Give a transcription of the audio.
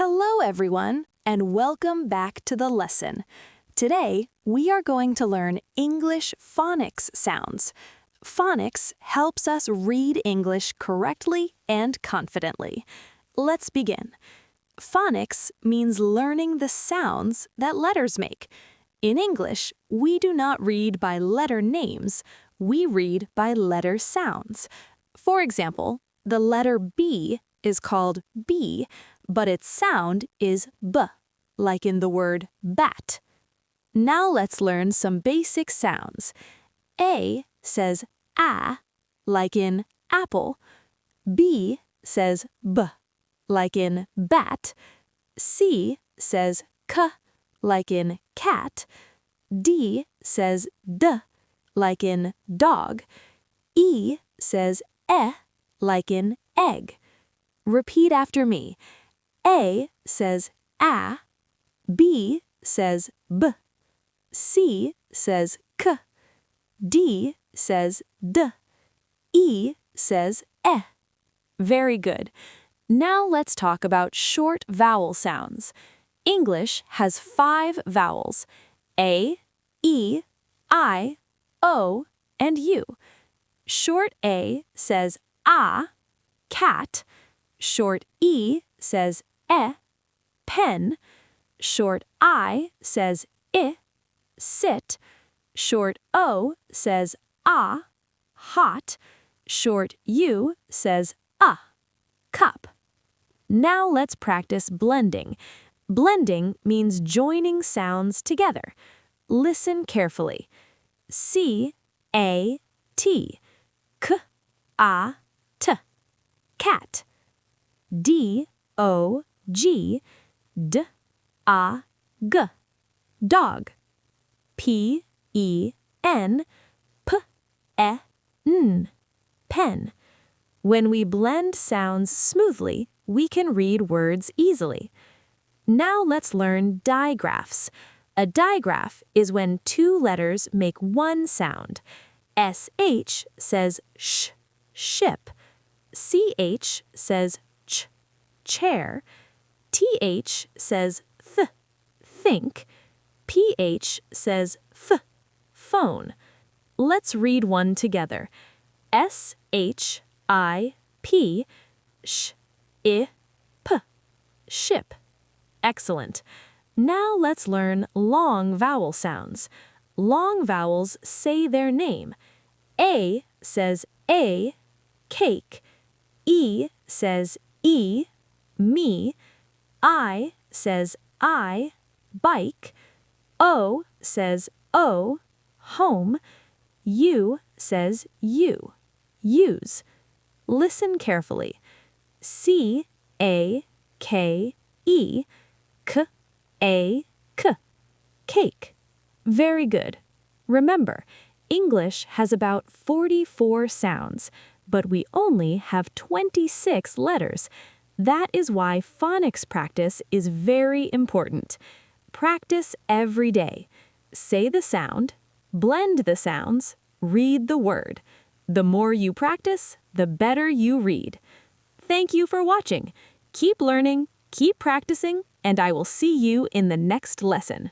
Hello, everyone, and welcome back to the lesson. Today, we are going to learn English phonics sounds. Phonics helps us read English correctly and confidently. Let's begin. Phonics means learning the sounds that letters make. In English, we do not read by letter names, we read by letter sounds. For example, the letter B is called B, but its sound is B, like in the word bat. Now let's learn some basic sounds. A says A, like in apple. B says B, like in bat. C says K, like in cat. D says D, like in dog. E says E, like in egg. Repeat after me. A says A, B says B, C says K, D says D, E says E. Very good. Now let's talk about short vowel sounds. English has 5 vowels: A, E, I, O, and U. Short A says A, cat. Short E says pen. Short I says sit. Short O says hot. Short U says cup. Now let's practice blending. Blending means joining sounds together. Listen carefully. C-A-T, K-A-T, cat. D-O-G, D-A-G, dog. P-E-N, P-E-N, pen. When we blend sounds smoothly, we can read words easily. Now let's learn digraphs. A digraph is when 2 letters make one sound. SH says sh, ship. CH says ch, chair. TH says think. PH says phone. Let's read one together. S-H-I-P, sh-I-P, ship. Excellent. Now let's learn long vowel sounds. Long vowels say their name. A says A, cake. E says E, me. I says I, bike. O says O, home. U says you, use. Listen carefully. C-A-K-E, K-A-K, cake. Very good. Remember, English has about 44 sounds, but we only have 26 letters. That is why phonics practice is very important. Practice every day. Say the sound, blend the sounds, read the word. The more you practice, the better you read. Thank you for watching. Keep learning, keep practicing, and I will see you in the next lesson.